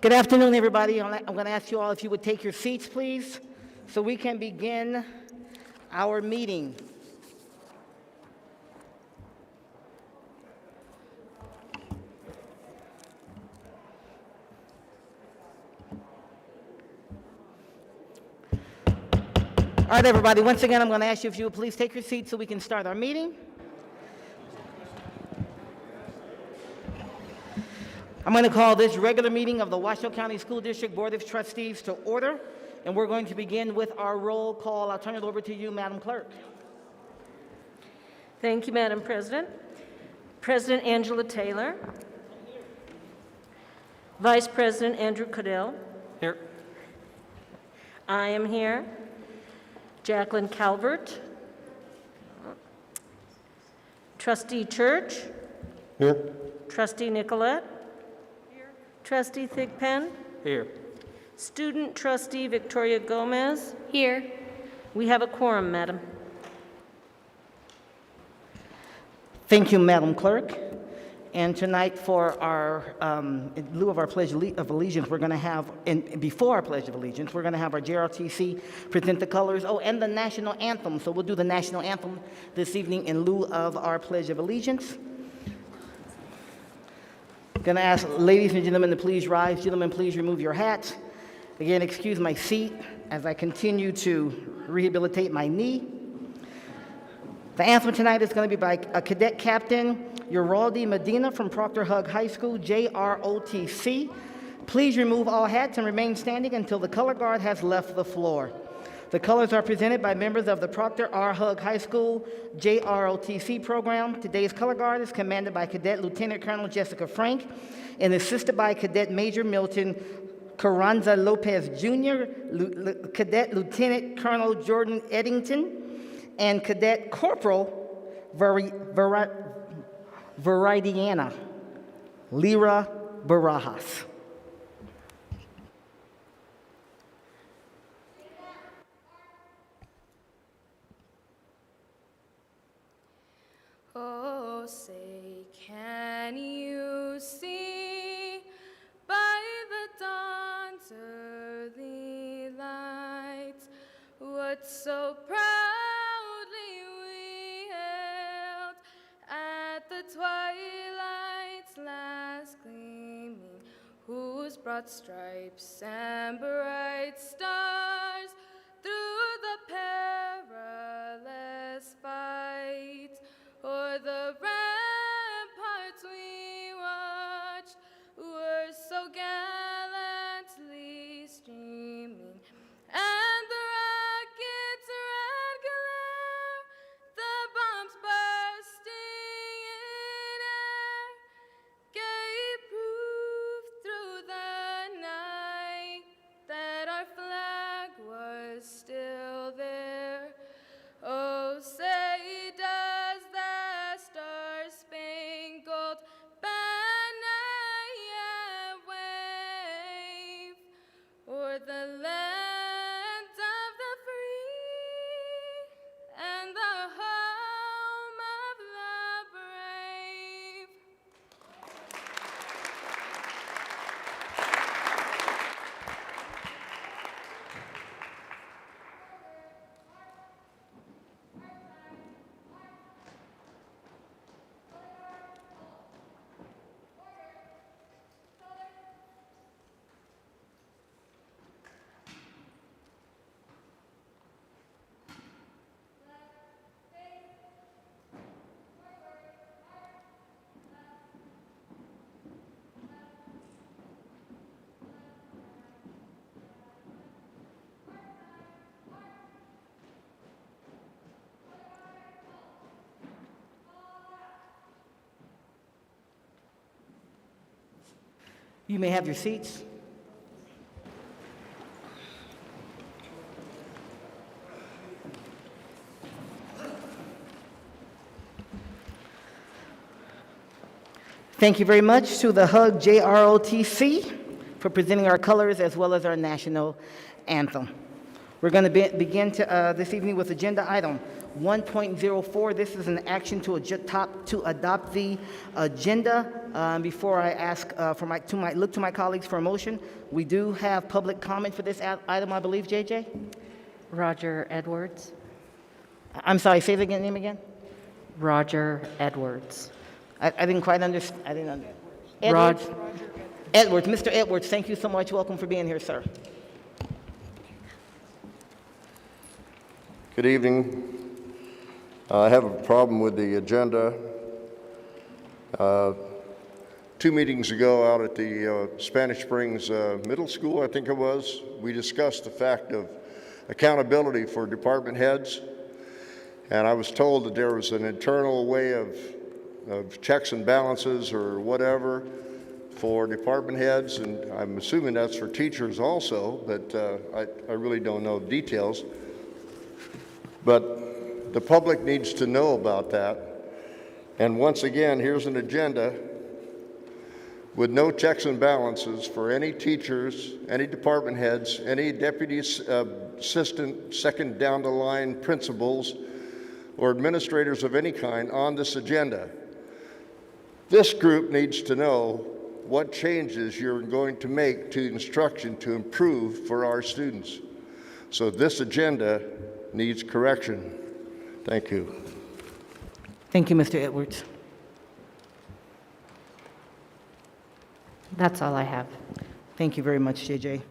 Good afternoon, everybody. I'm going to ask you all if you would take your seats, please, so we can begin our meeting. All right, everybody, once again, I'm going to ask you if you would please take your seats so we can start our meeting. I'm going to call this regular meeting of the Washoe County School District Board of Trustees to order, and we're going to begin with our roll call. I'll turn it over to you, Madam Clerk. Thank you, Madam President. President Angela Taylor. Vice President Andrew Cadell. Here. I am here. Jacqueline Calvert. Trustee Church. Here. Trustee Nicolette. Here. Trustee Thigpen. Here. Student Trustee Victoria Gomez. Here. We have a quorum, Madam. Thank you, Madam Clerk. And tonight, for our, in lieu of our Pledge of Allegiance, we're going to have, and before our Pledge of Allegiance, we're going to have our JRTC present the colors, and the national anthem. So we'll do the national anthem this evening in lieu of our Pledge of Allegiance. I'm going to ask ladies and gentlemen to please rise. Gentlemen, please remove your hats. Again, excuse my seat as I continue to rehabilitate my knee. The anthem tonight is going to be by Cadet Captain Uraldi Medina from Proctor Hug High School, JROTC. Please remove all hats and remain standing until the color guard has left the floor. The colors are presented by members of the Proctor R. Hug High School JROTC program. Today's color guard is commanded by Cadet Lieutenant Colonel Jessica Frank and assisted by Cadet Major Milton Carranza Lopez Jr., Cadet Lieutenant Colonel Jordan Eddington, and Cadet Corporal Veridiana Lira Barajas. Oh, say, can you see by the dawn's early lights what so proudly we hailed at the twilight's last gleaming, whose broad stripes and bright stars through the perilous fight o'er the ramparts we watched were so gallantly streaming, and the rocket's red glare, the bombs bursting in air, gave proof through the night that our flag was still there. Oh, say does the star-spangled banner yet wave o'er the land of the free and the home of the brave? You may have your seats. Thank you very much to the HUG JROTC for presenting our colors as well as our national anthem. We're going to begin this evening with agenda item 1.04, this is an action to adopt the agenda. Before I ask look to my colleagues for a motion, we do have public comment for this item, I believe, JJ? Roger Edwards. I'm sorry, say the name again? Roger Edwards. I didn't quite understand. I didn't understand. Rod- Edwards, Mr. Edwards, thank you so much. Welcome for being here, sir. Good evening. I have a problem with the agenda. 2 meetings ago out at the Spanish Springs Middle School, I think it was, we discussed the fact of accountability for department heads. And I was told that there was an internal way of checks and balances or whatever for department heads, and I'm assuming that's for teachers also, but I really don't know the details. But the public needs to know about that. And once again, here's an agenda with no checks and balances for any teachers, any department heads, any deputy assistant, second down the line principals, or administrators of any kind on this agenda. This group needs to know what changes you're going to make to instruction to improve for our students. So this agenda needs correction. Thank you. Thank you, Mr. Edwards. That's all I have. Thank you very much, JJ.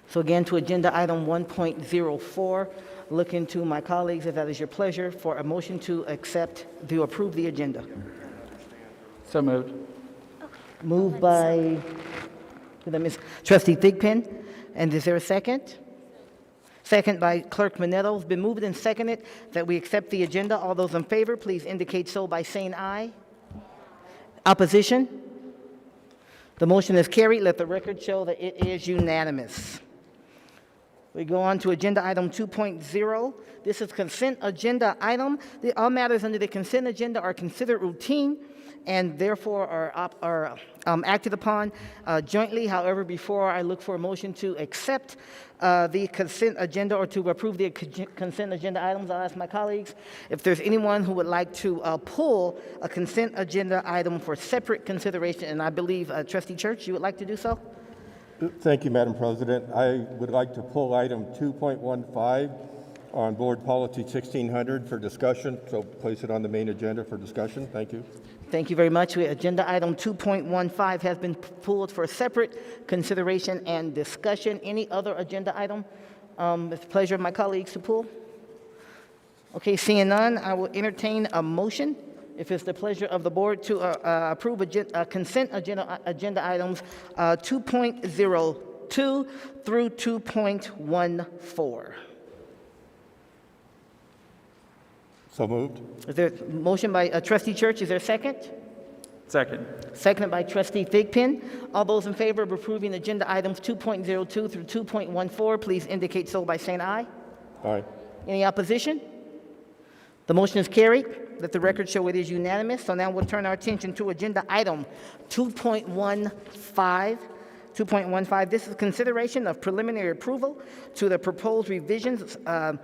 So again, to agenda item 1.04, looking to my colleagues, if that is your pleasure, for a motion to approve the agenda. So moved. Moved by Trustee Thigpen. And is there a second? Second by Clerk Manetto. It's been moved and seconded that we accept the agenda. All those in favor, please indicate so by saying aye. Opposition? The motion is carried. Let the record show that it is unanimous. We go on to agenda item 2.0. This is consent agenda item. All matters under the consent agenda are considered routine and therefore are acted upon jointly. However, before I look for a motion to accept the consent agenda or to approve the consent agenda items, I'll ask my colleagues if there's anyone who would like to pull a consent agenda item for separate consideration. And I believe, Trustee Church, you would like to do so? Thank you, Madam President. I would like to pull item 2.15 on Board Policy 1600 for discussion, so place it on the main agenda for discussion. Thank you. Thank you very much. Agenda item 2.15 has been pulled for separate consideration and discussion. Any other agenda item? It's a pleasure of my colleagues to pull. Okay, seeing none, I will entertain a motion, if it's the pleasure of the board, to approve consent agenda items 2.02 through 2.14. So moved. Is there a motion by Trustee Church? Is there a second? Second. Seconded by Trustee Thigpen. All those in favor of approving agenda items 2.02 through 2.14, please indicate so by saying aye. Aye. Any opposition? The motion is carried. Let the record show it is unanimous. So now we'll turn our attention to agenda item 2.15. 2.15, this is consideration of preliminary approval to the proposed revisions of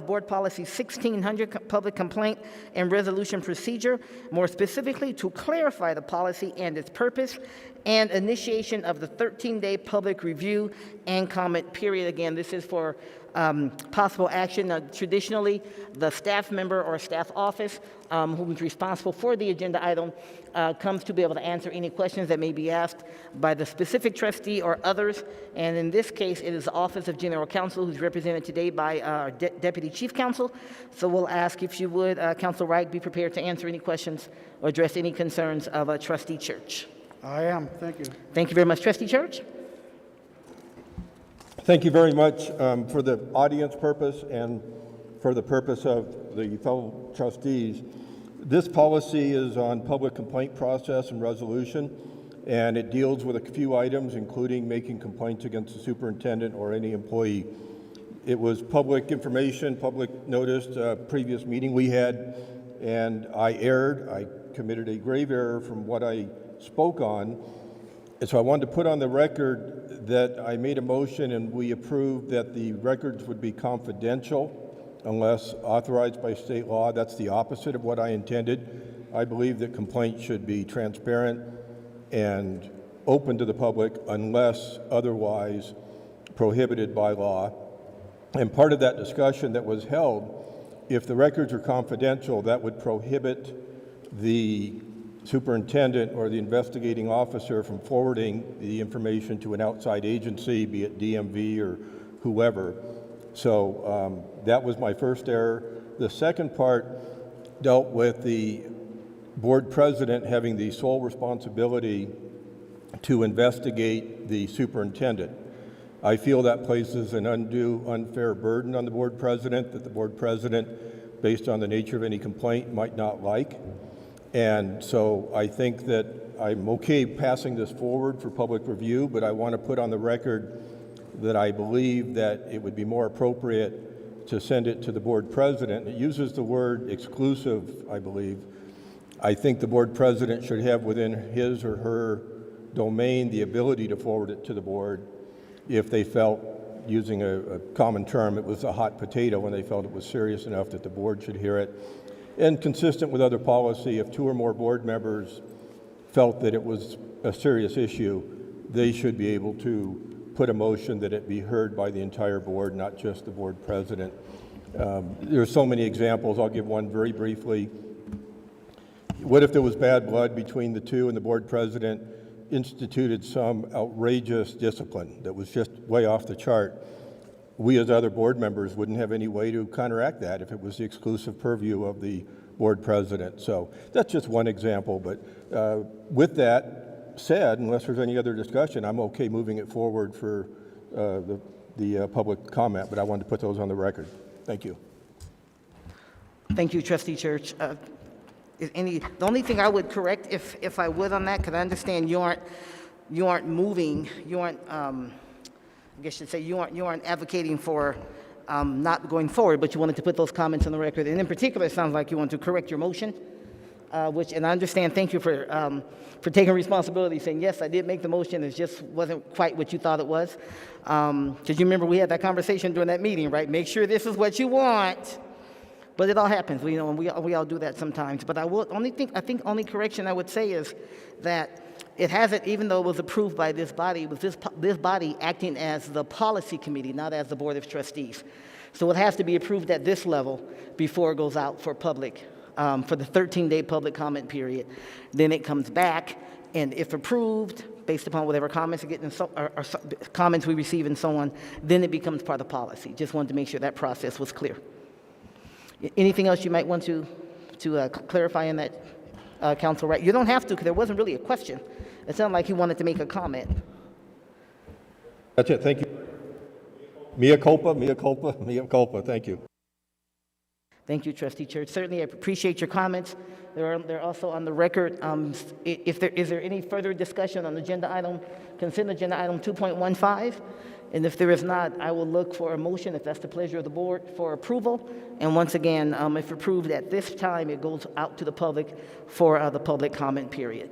Board Policy 1600, Public Complaint and Resolution Procedure, more specifically to clarify the policy and its purpose, and initiation of the 13-day public review and comment period. Again, this is for possible action. Traditionally, the staff member or staff office who is responsible for the agenda item comes to be able to answer any questions that may be asked by the specific trustee or others. And in this case, it is the Office of General Counsel, who's represented today by our Deputy Chief Counsel. So we'll ask if you would, Counsel Wright, be prepared to answer any questions or address any concerns of Trustee Church. I am. Thank you. Thank you very much, Trustee Church. Thank you very much for the audience purpose and for the purpose of the fellow trustees. This policy is on public complaint process and resolution, and it deals with a few items, including making complaints against the superintendent or any employee. It was public information, public notice, previous meeting we had, and I erred. I committed a grave error from what I spoke on. And so I wanted to put on the record that I made a motion and we approved that the records would be confidential. unless authorized by state law. That's the opposite of what I intended. I believe that complaints should be transparent and open to the public unless otherwise prohibited by law. And part of that discussion that was held, if the records are confidential, that would prohibit the superintendent or the investigating officer from forwarding the information to an outside agency, be it DMV or whoever. So that was my first error. The second part dealt with the board president having the sole responsibility to investigate the superintendent. I feel that places an undue, unfair burden on the board president that the board president, based on the nature of any complaint, might not like. And so I think that I'm okay passing this forward for public review, but I want to put on the record that I believe that it would be more appropriate to send it to the board president. It uses the word exclusive, I believe. I think the board president should have within his or her domain the ability to forward it to the board if they felt, using a common term, it was a hot potato, when they felt it was serious enough that the board should hear it. And consistent with other policy, if 2 or more board members felt that it was a serious issue, they should be able to put a motion that it be heard by the entire board, not just the board president. There are so many examples. I'll give one very briefly. What if there was bad blood between the two and the board president instituted some outrageous discipline that was just way off the chart? We as other board members wouldn't have any way to counteract that if it was the exclusive purview of the board president. So that's just one example, but with that said, unless there's any other discussion, I'm okay moving it forward for the public comment, but I wanted to put those on the record. Thank you. Thank you, Trustee Church. The only thing I would correct, if I would on that, because I understand you aren't moving, you aren't, I guess I should say, you aren't advocating for not going forward, but you wanted to put those comments on the record. And in particular, it sounds like you want to correct your motion, and I understand, thank you for taking responsibility, saying, yes, I did make the motion, it just wasn't quite what you thought it was. Because you remember we had that conversation during that meeting, right? Make sure this is what you want. But it all happens, you know, and we all do that sometimes. But I think only correction I would say is that it hasn't, even though it was approved by this body, it was this body acting as the policy committee, not as the Board of Trustees. So it has to be approved at this level before it goes out for public, for the 13-day public comment period. Then it comes back, and if approved, based upon whatever comments are getting, or comments we receive and so on, then it becomes part of policy. Just wanted to make sure that process was clear. Anything else you might want to clarify in that, Council Wright? You don't have to, because there wasn't really a question. It sounded like he wanted to make a comment. That's it. Thank you. Mea culpa, mea culpa, mea culpa. Thank you. Thank you, Trustee Church. Certainly, I appreciate your comments. They're also on the record. Is there any further discussion on agenda item, consent agenda item 2.15? And if there is not, I will look for a motion, if that's the pleasure of the board, for approval. And once again, if approved at this time, it goes out to the public for the public comment period.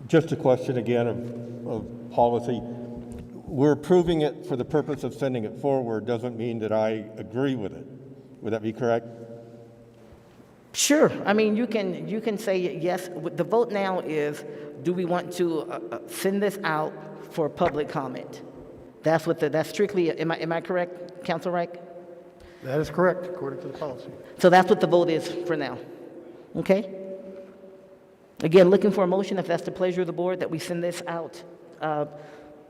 Just a question again of policy. We're approving it for the purpose of sending it forward doesn't mean that I agree with it. Would that be correct? Sure. I mean, you can say yes. The vote now is, do we want to send this out for public comment? That's strictly, am I correct, Council Wright? That is correct, according to the policy. So that's what the vote is for now. Okay? Again, looking for a motion, if that's the pleasure of the board, that we send this out,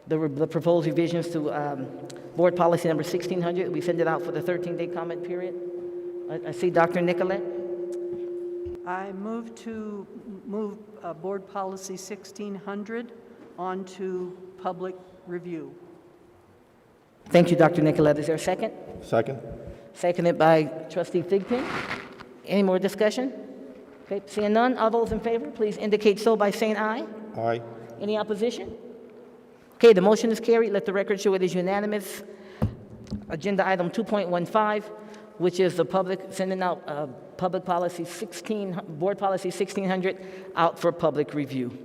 the proposed revisions to board policy number 1600. We send it out for the 13-day comment period. I see Dr. Nicolette. I move to move Board Policy 1600 onto public review. Thank you, Dr. Nicolette. Is there a second? Second. Seconded by Trustee Thigpen. Any more discussion? Okay, seeing none, all those in favor, please indicate so by saying aye. Aye. Any opposition? Okay, the motion is carried. Let the record show it is unanimous. Agenda item 2.15, which is the public, sending out public policy board policy 1600 out for public review.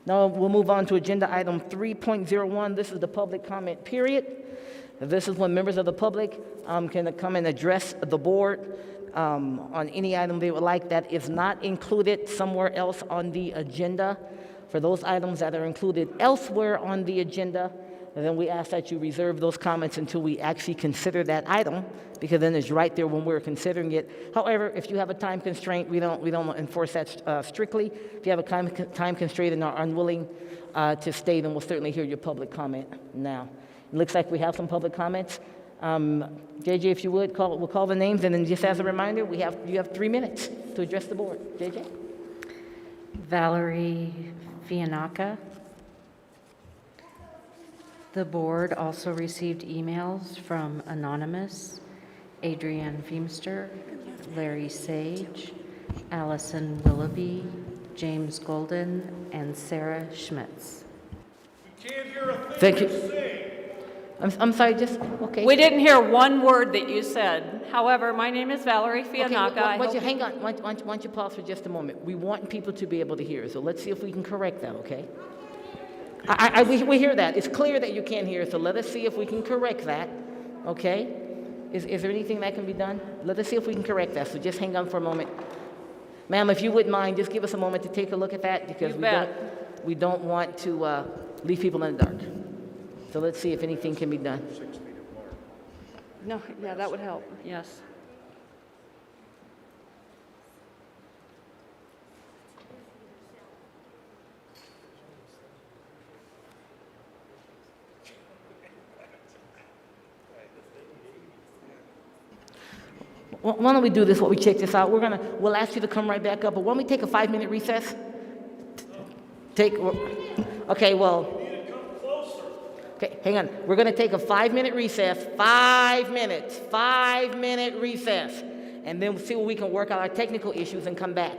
Now we'll move on to agenda item 3.01. This is the public comment period. This is when members of the public can come and address the board on any item they would like that is not included somewhere else on the agenda. For those items that are included elsewhere on the agenda, and then we ask that you reserve those comments until we actually consider that item, because then it's right there when we're considering it. However, if you have a time constraint, we don't enforce that strictly. If you have a time constraint and are unwilling to stay, then we'll certainly hear your public comment now. It looks like we have some public comments. JJ, if you would, we'll call the names, and then just as a reminder, you have 3 minutes to address the board. JJ? Valerie Fiannaca. The board also received emails from Anonymous, Adrienne Feemster, Larry Sage, Allison Willoughby, James Golden, and Sarah Schmitz. Thank you. I'm sorry, just, okay. We didn't hear one word that you said. However, my name is Valerie Fiannaca. Hang on. Why don't you pause for just a moment? We want people to be able to hear, so let's see if we can correct that, okay? We hear that. It's clear that you can't hear, so let us see if we can correct that, okay? Is there anything that can be done? Let us see if we can correct that, so just hang on for a moment. Ma'am, if you wouldn't mind, just give us a moment to take a look at that, because we don't want to leave people in the dark. So let's see if anything can be done. No, yeah, that would help, yes. Why don't we do this while we check this out? We'll ask you to come right back up, but why don't we take a 5-minute recess? Okay, well. Okay, hang on. We're going to take a 5-minute recess. 5 minutes. 5-minute recess. And then we'll see where we can work out our technical issues and come back.